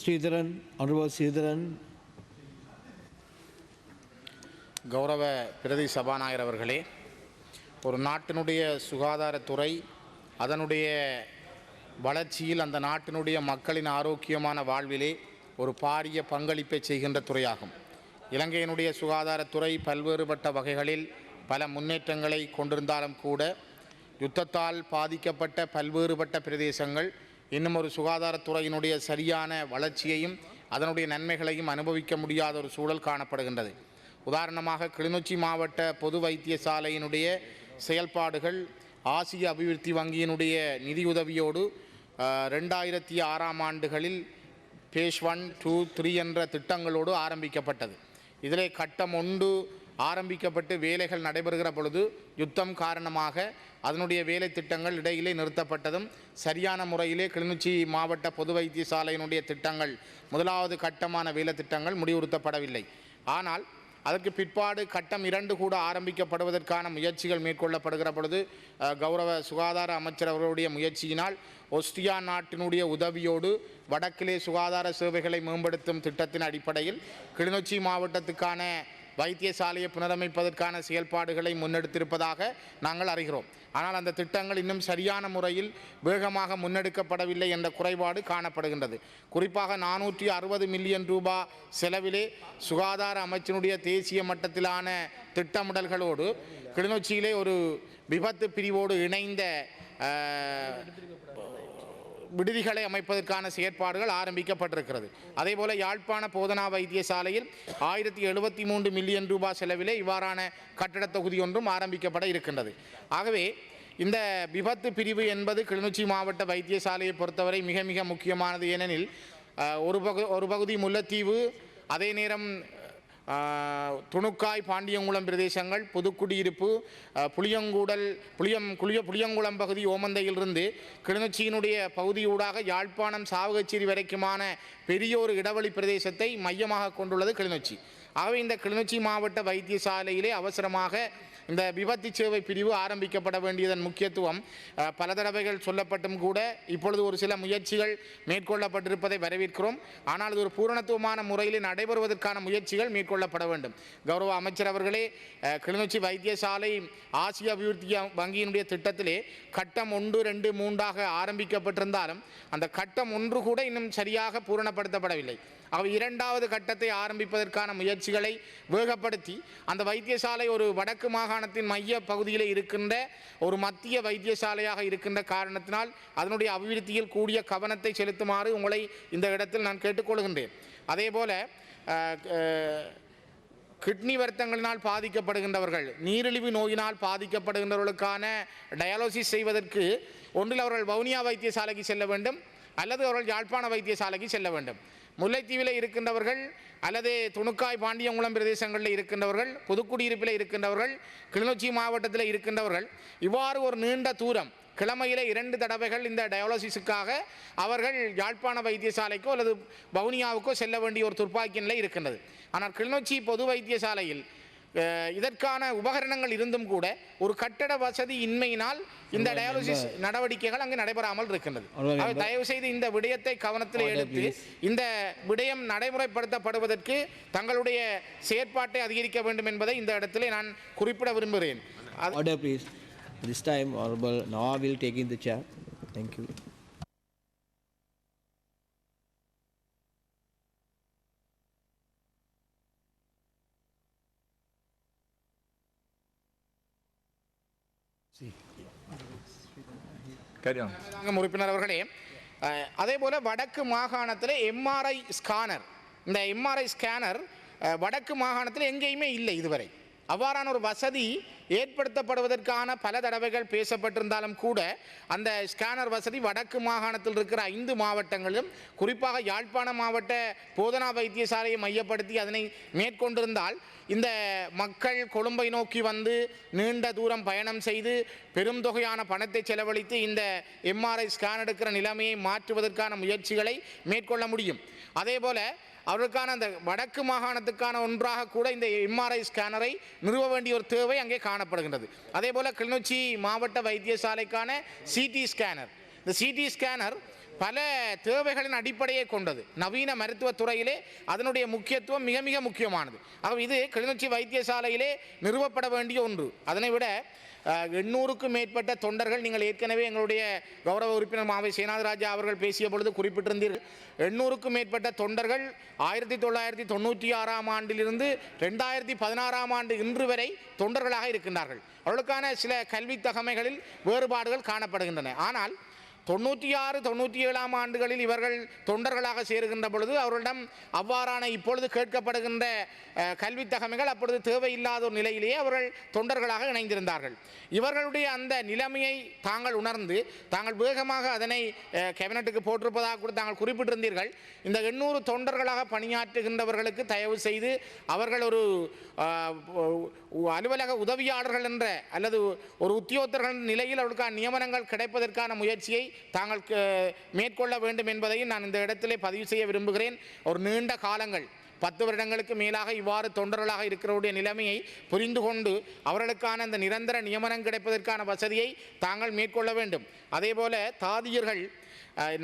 Sridharan, Honorable Sridharan. கௌரவ பிரதி சபாநாயகர் அவர்களே, ஒரு நாட்டினுடைய சுகாதாரத்துறை அதனுடைய வளர்ச்சியில் அந்த நாட்டினுடைய மக்களின் ஆரோக்கியமான வாழ்விலே ஒரு பாரிய பங்களிப்பை செய்கின்ற துறையாகும். இலங்கையினுடைய சுகாதாரத்துறை பல்வேறுபட்ட வகைகளில் பல முன்னேற்றங்களை கொண்டிருந்தாலும் கூட யுத்தத்தால் பாதிக்கப்பட்ட பல்வேறுபட்ட பிரதேசங்கள் இன்னும் ஒரு சுகாதாரத்துறையினுடைய சரியான வளர்ச்சியையும் அதனுடைய நன்மைகளையும் அனுபவிக்க முடியாத ஒரு சூழல் காணப்படுகின்றது. உதாரணமாக கிளிநொச்சி மாவட்ட பொது வைத்தியசாலையினுடைய செயல்பாடுகள் ஆசிய அபிவிருத்தி வங்கியினுடைய நிதியுதவியோடு 2006ஆம் ஆண்டுகளில் பேஷ் 1, 2, 3 என்ற திட்டங்களோடு ஆரம்பிக்கப்பட்டது. இதிலே கட்டம் 1 ஆரம்பிக்கப்பட்டு வேலைகள் நடைபெறுகிற பொழுது யுத்தம் காரணமாக அதனுடைய வேலை திட்டங்கள் இடையிலே நிறுத்தப்பட்டதும் சரியான முறையிலே கிளிநொச்சி மாவட்ட பொது வைத்தியசாலையினுடைய திட்டங்கள் முதலாவது கட்டமான வேலை திட்டங்கள் முடிவுறுத்தப்படவில்லை. ஆனால் அதற்கு பிற்பாடு கட்டம் 2 கூட ஆரம்பிக்கப்படுவதற்கான முயற்சிகள் மேற்கொள்ளப்படுகிற பொழுது கௌரவ சுகாதார அமைச்சர் அவர்களுடைய முயற்சியினால் ஆஸ்திரியா நாட்டினுடைய உதவியோடு வடக்கிலே சுகாதார சேவைகளை மேம்படுத்தும் திட்டத்தின் அடிப்படையில் கிளிநொச்சி மாவட்டத்துக்கான வைத்தியசாலையை புனரமைப்பதற்கான செயல்பாடுகளை முன்னெடுத்திருப்பதாக நாங்கள் அறிகிறோம். ஆனால் அந்த திட்டங்கள் இன்னும் சரியான முறையில் வேகமாக முன்னெடுக்கப்படவில்லை என்ற குறைபாடு காணப்படுகின்றது. குறிப்பாக 460 மில்லியன் ரூபாய் செலவிலே சுகாதார அமைச்சினுடைய தேசிய மட்டத்திலான திட்டமிடல்களோடு கிளிநொச்சியிலே ஒரு விபத்து பிரிவோடு இணைந்த விடுதிகளை அமைப்பதற்கான செயற்பாடுகள் ஆரம்பிக்கப்பட்டிருக்கிறது. அதேபோல யாழ்ப்பாண போதனா வைத்தியசாலையில் 1073 மில்லியன் ரூபாய் செலவிலே இவ்வாறான கட்டட தொகுதி ஒன்றும் ஆரம்பிக்கப்பட இருக்கின்றது. ஆகவே இந்த விபத்து பிரிவு என்பது கிளிநொச்சி மாவட்ட வைத்தியசாலையை பொறுத்தவரை மிக மிக முக்கியமானது. ஏனெனில் ஒரு பகுதி முல்லைத்தீவு, அதே நேரம் துணுக்காய், பாண்டியங்குளம் பிரதேசங்கள், புதுக்குடியிருப்பு, புளியங்குளம் பகுதி ஓமந்தையிலிருந்து கிளிநொச்சியினுடைய பகுதியூடாக யாழ்ப்பாணம் சாவகச்சேரி வரைக்குமான பெரிய ஒரு இடைவெளி பிரதேசத்தை மையமாக கொண்டுள்ளது கிளிநொச்சி. ஆகவே இந்த கிளிநொச்சி மாவட்ட வைத்தியசாலையிலே அவசரமாக இந்த விபத்து சேவை பிரிவு ஆரம்பிக்கப்பட வேண்டியதன் முக்கியத்துவம் பல தடவைகள் சொல்லப்பட்டும் கூட இப்பொழுது ஒரு சில முயற்சிகள் மேற்கொள்ளப்பட்டிருப்பதை வரவேற்கிறோம். ஆனால் இது ஒரு பூரணத்துவமான முறையில் நடைபெறுவதற்கான முயற்சிகள் மேற்கொள்ளப்பட வேண்டும். கௌரவ அமைச்சர் அவர்களே, கிளிநொச்சி வைத்தியசாலை ஆசிய அபிவிருத்தி வங்கியினுடைய திட்டத்திலே கட்டம் 1, 2, 3 ஆரம்பிக்கப்பட்டிருந்தாலும் அந்த கட்டம் 1 கூட இன்னும் சரியாக பூரணப்படுத்தப்படவில்லை. அவை 2வது கட்டத்தை ஆரம்பிப்பதற்கான முயற்சிகளை வேகப்படுத்தி அந்த வைத்தியசாலை ஒரு வடக்கு மாகாணத்தின் மைய பகுதியில் இருக்கின்ற ஒரு மத்திய வைத்தியசாலையாக இருக்கின்ற காரணத்தினால் அதனுடைய அபிவிருத்தியில் கூடிய கவனத்தை செலுத்துமாறு உங்களை இந்த இடத்தில் நான் கேட்டுக்கொள்கின்றேன். அதேபோல கிட்னி வருத்தங்களினால் பாதிக்கப்படுகின்றவர்கள், நீரிழிவு நோயினால் பாதிக்கப்படுகின்றவர்களுக்கான டயாலிசிஸ் செய்வதற்கு ஒன்றில் அவர்கள் வவுனியா வைத்தியசாலைக்கு செல்ல வேண்டும் அல்லது அவர்கள் யாழ்ப்பாண வைத்தியசாலைக்கு செல்ல வேண்டும். முல்லைத்தீவில் இருக்கின்றவர்கள் அல்லது துணுக்காய், பாண்டியங்குளம் பிரதேசங்களில் இருக்கின்றவர்கள், புதுக்குடியிருப்பில் இருக்கின்றவர்கள், கிளிநொச்சி மாவட்டத்தில் இருக்கின்றவர்கள் இவ்வாறு ஒரு நீண்ட தூரம் கிழமையில் 2 தடவைகள் இந்த டயாலிசிஸுக்காக அவர்கள் யாழ்ப்பாண வைத்தியசாலைக்கோ அல்லது வவுனியாவுக்கோ செல்ல வேண்டிய ஒரு துர்ப்பாக்கிய நிலை இருக்கின்றது. ஆனால் கிளிநொச்சி பொது வைத்தியசாலையில் இதற்கான உபகரணங்கள் இருந்தும் கூட ஒரு கட்டட வசதி இன்மையினால் இந்த டயாலிசிஸ் நடவடிக்கைகள் அங்கு நடைபெறாமல் இருக்கின்றது. தயவு செய்து இந்த விடயத்தை கவனத்தில் எடுத்து இந்த விடயம் நடைமுறைப்படுத்தப்படுவதற்கு தங்களுடைய செயற்பாட்டை அதிகரிக்க வேண்டும் என்பதை இந்த இடத்திலே நான் குறிப்பிட விரும்புகிறேன். Order please. This time Honorable Nawab will take in the chair. Thank you. உறுப்பினர் அவர்களே, அதே போல வடக்கு மாகாணத்தில் எம்ஆர்ஐ ஸ்கேனர், இந்த எம்ஆர்ஐ ஸ்கேனர் வடக்கு மாகாணத்தில் எங்கேயுமே இல்லை இதுவரை. அவ்வாறான ஒரு வசதி ஏற்படுத்தப்படுவதற்கான பல தடவைகள் பேசப்பட்டிருந்தாலும் கூட அந்த ஸ்கேனர் வசதி வடக்கு மாகாணத்தில் இருக்கிற 5 மாவட்டங்களிலும் குறிப்பாக யாழ்ப்பாண மாவட்ட போதனா வைத்தியசாலையை மையப்படுத்தி அதனை மேற்கொண்டிருந்தால் இந்த மக்கள் கொழும்பை நோக்கி வந்து நீண்ட தூரம் பயணம் செய்து பெரும் தொகையான பணத்தை செலவழித்து இந்த எம்ஆர்ஐ ஸ்கேன் எடுக்கிற நிலைமையை மாற்றுவதற்கான முயற்சிகளை மேற்கொள்ள முடியும். அதேபோல அவர்களுக்கான அந்த வடக்கு மாகாணத்துக்கான ஒன்றாக கூட இந்த எம்ஆர்ஐ ஸ்கேனரை நிறுவ வேண்டிய ஒரு தேவை அங்கே காணப்படுகின்றது. அதே போல் கிளிநொச்சி மாவட்ட வைத்தியசாலைக்கான சிடி ஸ்கேனர், இந்த சிடி ஸ்கேனர் பல தேவைகளின் அடிப்படையை கொண்டது. நவீன மருத்துவத் துறையிலே அதனுடைய முக்கியத்துவம் மிக மிக முக்கியமானது. ஆகவே இது கிளிநொச்சி வைத்தியசாலையிலே நிறுவப்பட வேண்டிய ஒன்று. அதனை விட 800க்கும் மேற்பட்ட தொண்டர்கள், நீங்கள் ஏற்கனவே எங்களுடைய கௌரவ உறுப்பினர் மாவை சேனாதிராஜா அவர்கள் பேசிய பொழுது குறிப்பிட்டிருந்தீர்கள். 800க்கும் மேற்பட்ட தொண்டர்கள் 1996ஆம் ஆண்டிலிருந்து 2016ஆம் ஆண்டு இன்று வரை தொண்டர்களாக இருக்கின்றார்கள். அவர்களுக்கான சில கல்வி தகமைகளில் வேறுபாடுகள் காணப்படுகின்றன. ஆனால் 96, 97ஆம் ஆண்டுகளில் இவர்கள் தொண்டர்களாக சேருகின்ற பொழுது அவர்களிடம் அவ்வாறான இப்பொழுது கேட்கப்படுகின்ற கல்வி தகமைகள் அப்பொழுது தேவையில்லாத ஒரு நிலையிலேயே அவர்கள் தொண்டர்களாக இணைந்திருந்தார்கள். இவர்களுடைய அந்த நிலைமையை தாங்கள் உணர்ந்து தாங்கள் வேகமாக அதனை கேபினட்டுக்கு போட்டிருப்பதாக கூட தாங்கள் குறிப்பிட்டிருந்தீர்கள். இந்த 800 தொண்டர்களாக பணியாற்றுகின்றவர்களுக்கு தயவு செய்து அவர்கள் ஒரு அலுவலக உதவியாளர்கள் என்ற அல்லது ஒரு உத்தியோகத்தர்கள் நிலையில் அவர்களுக்கான நியமனங்கள் கிடைப்பதற்கான முயற்சியை தாங்கள் மேற்கொள்ள வேண்டும் என்பதையும் நான் இந்த இடத்திலே பதிவு செய்ய விரும்புகிறேன். ஒரு நீண்ட காலங்கள் 10 வருடங்களுக்கு மேலாக இவ்வாறு தொண்டர்களாக இருக்கிறவருடைய நிலைமையை புரிந்து கொண்டு அவர்களுக்கான அந்த நிரந்தர நியமனம் கிடைப்பதற்கான வசதியை தாங்கள் மேற்கொள்ள வேண்டும். அதேபோல தாதியர்கள்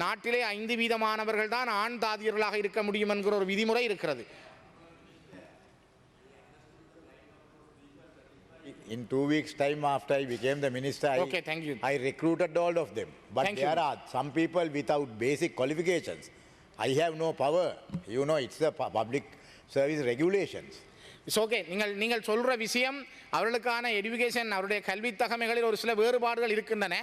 நாட்டிலே 5% தான் ஆண் தாதியர்களாக இருக்க முடியும் என்கிற ஒரு விதிமுறை இருக்கிறது. In 2 weeks' time after I became the minister, Okay, thank you. I recruited all of them. But Thank there you. are some people without basic qualifications. I have no power. You know, it's the public service regulations. It's okay. நீங்கள் சொல்கிற விஷயம் அவர்களுக்கான education, அவருடைய கல்வி தகமைகளில் ஒரு சில வேறுபாடுகள் இருக்கின்றன.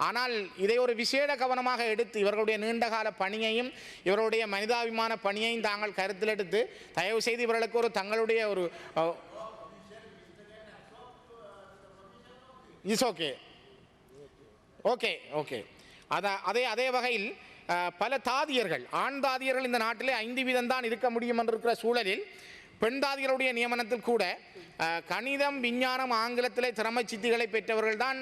ஆனால் இதை ஒரு விசேட கவனமாக எடுத்து இவர்களுடைய நீண்டகால பணியையும் இவருடைய மனிதாபிமான பணியையும் தாங்கள் கருத்தில் எடுத்து தயவு செய்து இவர்களுக்கு ஒரு தங்களுடைய ஒரு இஸ் ஓகே ஓகே ஓகே அதே வகையில் பல தாதியர்கள், ஆண் தாதியர்கள் இந்த நாட்டிலே 5% தான் இருக்க முடியும் என்றிருக்கிற சூழலில் பெண் தாதியருடைய நியமனத்தில் கூட கணிதம், விஞ்ஞானம், ஆங்கிலத்திலே திறமை சித்திகளை பெற்றவர்கள் தான்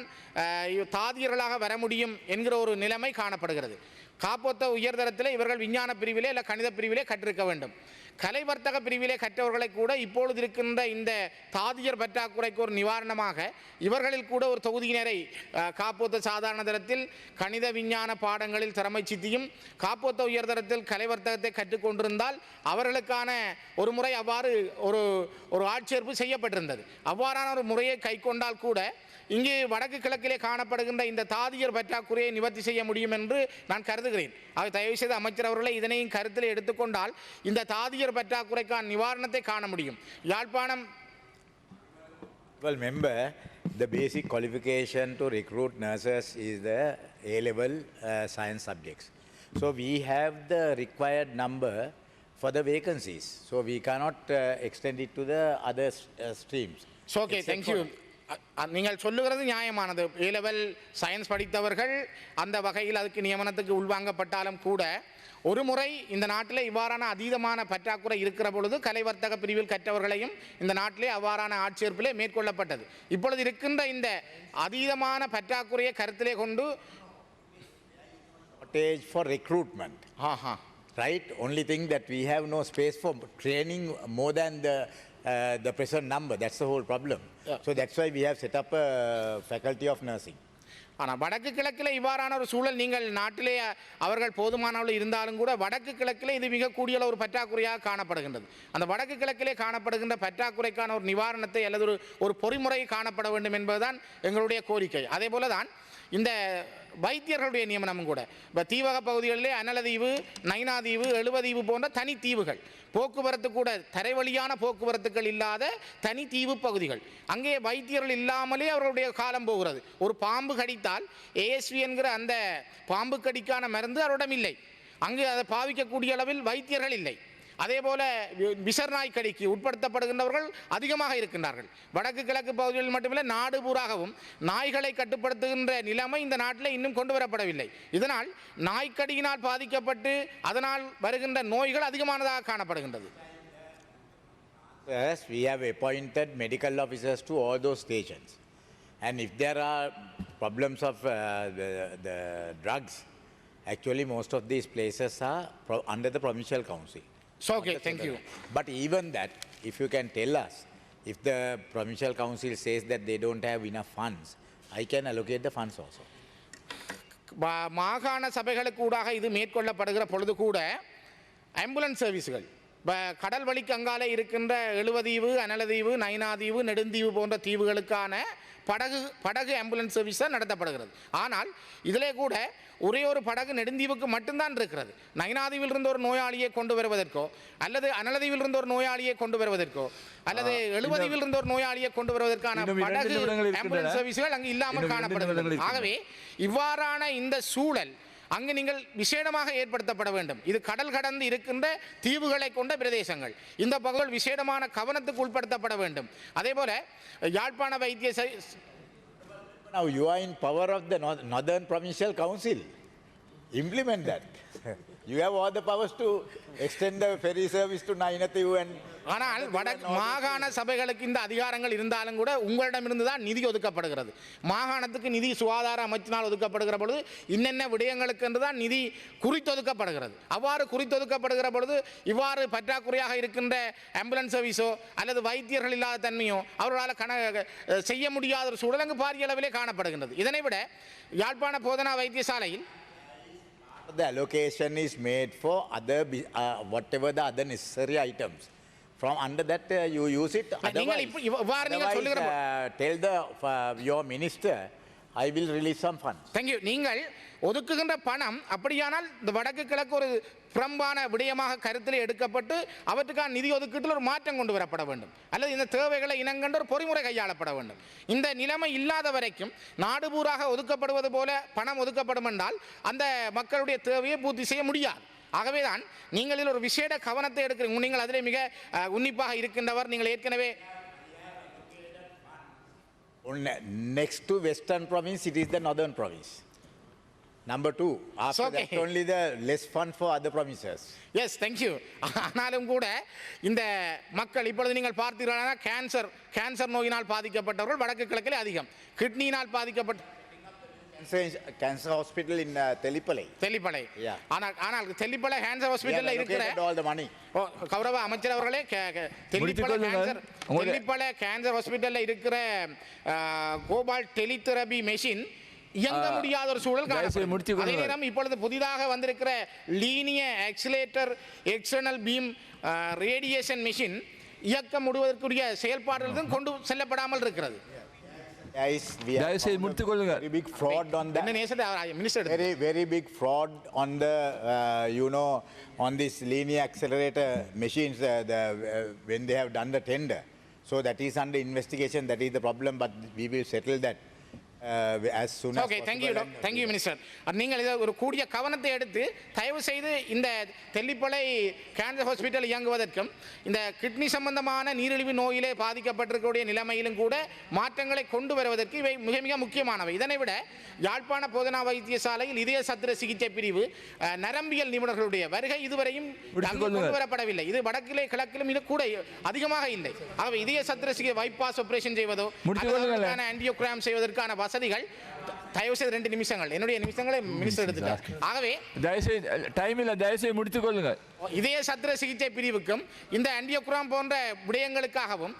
தாதியர்களாக வர முடியும் என்கிற ஒரு நிலைமை காணப்படுகிறது. காப்போத்த உயர்தரத்தில் இவர்கள் விஞ்ஞான பிரிவிலே இல்லை கணித பிரிவிலே கற்றிருக்க வேண்டும். கலை வர்த்தக பிரிவிலே கற்றவர்களை கூட இப்பொழுது இருக்கின்ற இந்த தாதியர் பற்றாக்குறைக்கு ஒரு நிவாரணமாக இவர்களில் கூட ஒரு தொகுதியினரை காப்போத்த சாதாரண தரத்தில் கணித விஞ்ஞான பாடங்களில் திறமை சித்தியும் காப்போத்த உயர்தரத்தில் கலை வர்த்தகத்தை கற்றுக்கொண்டிருந்தால் அவர்களுக்கான ஒரு முறை அவ்வாறு ஒரு ஆட்சேர்ப்பு செய்யப்பட்டிருந்தது. அவ்வாறான ஒரு முறையை கை கொண்டால் கூட இங்கு வடக்கு கிழக்கிலே காணப்படுகின்ற இந்த தாதியர் பற்றாக்குறையை நிவர்த்தி செய்ய முடியும் என்று நான் கருதுகிறேன். ஆக தயவு செய்து அமைச்சர் அவர்களை இதனையும் கருத்தில் எடுத்துக்கொண்டால் இந்த தாதியர் பற்றாக்குறைக்கான நிவாரணத்தை காண முடியும். Yazhpanam Well, member, the basic qualification to recruit nurses is the A-level science subjects. So we have the required number for the vacancies. So we cannot extend it to the other streams. So, okay, thank you. நீங்கள் சொல்லுகிறது நியாயமானது. ஏ-லெவல் science படித்தவர்கள் அந்த வகையில் அதுக்கு நியமனத்துக்கு உள்வாங்கப்பட்டாலும் கூட ஒரு முறை இந்த நாட்டில் இவ்வாறான அதீதமான பற்றாக்குறை இருக்கிற பொழுது கலை வர்த்தக பிரிவில் கற்றவர்களையும் இந்த நாட்டிலே அவ்வாறான ஆட்சேர்ப்பிலே மேற்கொள்ளப்பட்டது. இப்பொழுது இருக்கின்ற இந்த அதீதமான பற்றாக்குறையை கருத்திலே கொண்டு shortage for recruitment. Right? Only thing that we have no space for training more than the present number. That's the whole problem. Yeah. So that's why we have set up a faculty of nursing. ஆனால் வடக்கு கிழக்கில் இவ்வாறான ஒரு சூழல் நீங்கள் நாட்டிலே அவர்கள் போதுமானவர்கள் இருந்தாலும் கூட வடக்கு கிழக்கிலே இது மிக கூடிய ஒரு பற்றாக்குறையாக காணப்படுகின்றது. அந்த வடக்கு கிழக்கிலே காணப்படுகின்ற பற்றாக்குறைக்கான ஒரு நிவாரணத்தை அல்லது ஒரு பொறிமுறை காணப்பட வேண்டும் என்பதுதான் எங்களுடைய கோரிக்கை. அதே போல தான் இந்த வைத்தியர்களுடைய நியமனமும் கூட இப்போ தீவக பகுதிகளிலே அனலதீவு, நைனாதீவு, எழுவதீவு போன்ற தனி தீவுகள், போக்குவரத்து கூட தரைவழியான போக்குவரத்துகள் இல்லாத தனி தீவு பகுதிகள், அங்கே வைத்தியர்கள் இல்லாமலே அவர்களுடைய காலம் போகிறது. ஒரு பாம்பு கடித்தால் ஏஎஸ்வி என்கிற அந்த பாம்பு கடிக்கான மருந்து அவரிடம் இல்லை. அங்கு அதை பாவிக்கக்கூடிய அளவில் வைத்தியர்கள் இல்லை. அதே போல விசர்நாய் கடிக்கு உட்படுத்தப்படுகின்றவர்கள் அதிகமாக இருக்கின்றார்கள். வடக்கு கிழக்கு பகுதிகளில் மட்டுமில்லை, நாடு பூராகவும் நாய்களை கட்டுப்படுத்துகின்ற நிலைமை இந்த நாட்டில் இன்னும் கொண்டு வரப்படவில்லை. இதனால் நாய்க்கடியினால் பாதிக்கப்பட்டு அதனால் வருகின்ற நோய்கள் அதிகமானதாக காணப்படுகின்றது. Yes, we have appointed medical officers to all those stations. And if there are problems of the drugs, actually most of these places are under the provincial council. So, okay, thank you. But even that, if you can tell us, if the provincial council says that they don't have enough funds, I can allocate the funds also. மாகாண சபைகளுக்கு ஊடாக இது மேற்கொள்ளப்படுகிற பொழுது கூட ambulance சர்வீஸுகள் கடல் வழிக்கு அங்காலே இருக்கின்ற எழுவதீவு, அனலதீவு, நைனாதீவு, நெடுந்தீவு போன்ற தீவுகளுக்கான படகு ஆம்புலன்ஸ் சர்வீஸ் தான் நடத்தப்படுகிறது. ஆனால் இதிலே கூட ஒரே ஒரு படகு நெடுந்தீவுக்கு மட்டும்தான் இருக்கிறது. நைனாதீவில் இருந்து ஒரு நோயாளியை கொண்டு வருவதற்கோ அல்லது அனலதீவில் இருந்து ஒரு நோயாளியை கொண்டு வருவதற்கோ அல்லது எழுவதீவில் இருந்து ஒரு நோயாளியை கொண்டு வருவதற்கான படகு ஆம்புலன்ஸ் சர்வீஸ்கள் அங்கு இல்லாமல் காணப்படுகிறது. ஆகவே இவ்வாறான இந்த சூழல் அங்கு நீங்கள் விசேடமாக ஏற்படுத்தப்பட வேண்டும். இது கடல் கடந்து இருக்கின்ற தீவுகளை கொண்ட பிரதேசங்கள். இந்த பகுதிகள் விசேடமான கவனத்துக்கு உட்படுத்தப்பட வேண்டும். அதே போல யாழ்ப்பாண வைத்திய Now you are in power of the Northern Provincial Council. Implement that. You have all the powers to extend the ferry service to Nainathivu and ஆனால் மாகாண சபைகளுக்கு இந்த அதிகாரங்கள் இருந்தாலும் கூட உங்களிடமிருந்து தான் நிதி ஒதுக்கப்படுகிறது. மாகாணத்துக்கு நிதி சுகாதார அமைச்சினால் ஒதுக்கப்படுகிற பொழுது இன்னென்ன விடயங்களுக்கு என்று தான் நிதி குறித்தொதுக்கப்படுகிறது. அவ்வாறு குறித்தொதுக்கப்படுகிற பொழுது இவ்வாறு பற்றாக்குறையாக இருக்கின்ற ஆம்புலன்ஸ் சர்வீஸோ அல்லது வைத்தியர்கள் இல்லாத தன்மையோ அவர்களால் செய்ய முடியாத ஒரு சூழல் அங்கு பாரிய அளவிலே காணப்படுகின்றது. இதனை விட யாழ்ப்பாண போதனா வைத்தியசாலையில் the allocation is made for other whatever the other necessary items. From under that you use it. Otherwise, tell your minister, I will release some funds. Thank you. நீங்கள் ஒதுக்குகின்ற பணம் அப்படியானால் இந்த வடக்கு கிழக்கு ஒரு புறம்பான விடயமாக கருத்தில் எடுக்கப்பட்டு அவற்றுக்கான நிதி ஒதுக்கீட்டில் ஒரு மாற்றம் கொண்டு வரப்பட வேண்டும். அல்லது இந்த தேவைகளை இனங்கண்டு ஒரு பொறிமுறை கையாளப்பட வேண்டும். இந்த நிலைமை இல்லாத வரைக்கும் நாடு பூராக ஒதுக்கப்படுவது போல பணம் ஒதுக்கப்படும் என்றால் அந்த மக்களுடைய தேவையை பூர்த்தி செய்ய முடியாது. ஆகவேதான் நீங்கள் இதில் ஒரு விசேட கவனத்தை எடுக்கிறீங்க. நீங்கள் அதிலே மிக உன்னிப்பாக இருக்கின்றவர். நீங்கள் ஏற்கனவே next to Western Province, it is the Northern Province. Number 2, after that only the less fund for other provinces. Yes, thank you. ஆனாலும் கூட இந்த மக்கள் இப்பொழுது நீங்கள் பார்த்தீர்களானால் கேன்சர் நோயினால் பாதிக்கப்பட்டவர்கள் வடக்கு கிழக்கில் அதிகம். கிட்னியினால் பாதிக்கப்பட்ட Cancer hospital in Telipalai. ஆனால் தெல்லிப்பளை கேன்சர் ஹாஸ்பிட்டல்ல இருக்கிற all the money. கௌரவ அமைச்சர் அவர்களே தெல்லிப்பளை கேன்சர் ஹாஸ்பிட்டல்ல இருக்கிற கோபால்ட் டெலிதெரபி மெஷின் இயங்க முடியாத ஒரு சூழல் காணப்படுகிறது. அதே நேரம் இப்பொழுது புதிதாக வந்திருக்கிற linear accelerator external beam radiation machine இயக்க முடிவதற்குரிய செயல்பாடுகளும் கொண்டு செல்லப்படாமல் இருக்கிறது. Very big fraud on that. Very big fraud on the on this linear accelerator machines when they have done the tender. So that is under investigation. That is the problem, but we will settle that as soon as possible. Thank you, Minister. நீங்கள் இதை ஒரு கூடிய கவனத்தை எடுத்து தயவு செய்து இந்த Tellippalai cancer hospital இயங்குவதற்கும் இந்த கிட்னி சம்பந்தமான நீரிழிவு நோயிலே பாதிக்கப்பட்டிருக்கக்கூடிய நிலைமையிலும் கூட மாற்றங்களை கொண்டு வருவதற்கு இவை மிக மிக முக்கியமானவை. இதனை விட யாழ்ப்பாண போதனா வைத்தியசாலையில் இதய சத்திர சிகிச்சை பிரிவு நரம்பியல் நிபுணர்களுடைய வருகை இதுவரையும் கொண்டு வரப்படவில்லை. இது வடக்கிலே கிழக்கிலும் இது கூட அதிகமாக இல்லை. ஆகவே இதய சத்திர சிகிச்சை பைபாஸ் ஆபரேஷன் செய்வதோ ஆன்டியோகிராம் செய்வதற்கான வசதிகள் தயவு செய்து 2 நிமிஷங்கள் என்னுடைய நிமிஷங்களை மினிஸ்டர் எடுத்துட்டார். ஆகவே தயவுசெய்து முடித்துக் கொள்ளுங்கள். இதய சத்திர சிகிச்சை பிரிவுக்கும் இந்த ஆன்டியோகிராம் போன்ற விடயங்களுக்காகவும்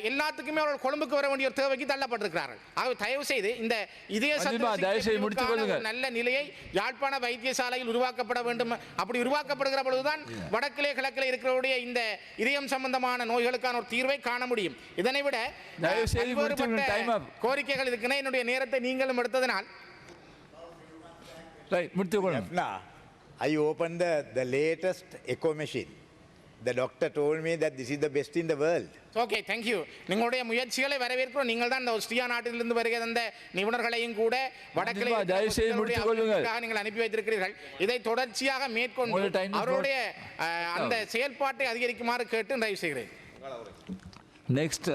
எல்லாத்துக்குமே அவர்கள் கொழும்புக்கு வர வேண்டிய ஒரு தேவைக்கு தள்ளப்பட்டிருக்கிறார்கள். ஆகவே தயவு செய்து இந்த இதய சத்திர நல்ல நிலையை யாழ்ப்பாண வைத்தியசாலையில் உருவாக்கப்பட வேண்டும். அப்படி உருவாக்கப்படுகிற பொழுதுதான் வடக்கிலே கிழக்கிலே இருக்கிறவருடைய இந்த இதயம் சம்பந்தமான நோய்களுக்கான ஒரு தீர்வை காண முடியும். இதனை விட கோரிக்கைகள் இருக்கின்றன. என்னுடைய நேரத்தை நீங்களும் எடுத்ததனால் I opened the latest echo machine. The doctor told me that this is the best in the world. Okay, thank you. நீங்களுடைய முயற்சிகளை வரவேற்கிறோம். நீங்கள் தான் இந்த ஆஸ்திரியா நாட்டிலிருந்து வருகிற அந்த நிபுணர்களையும் கூட வடக்கிலே நீங்கள் அனுப்பி வைத்திருக்கிறீர்கள். இதை தொடர்ச்சியாக மேற்கொண்டு அவருடைய அந்த செயல்பாட்டை அதிகரிக்குமாறு கேட்டு நிறைவு செய்கிறேன். Next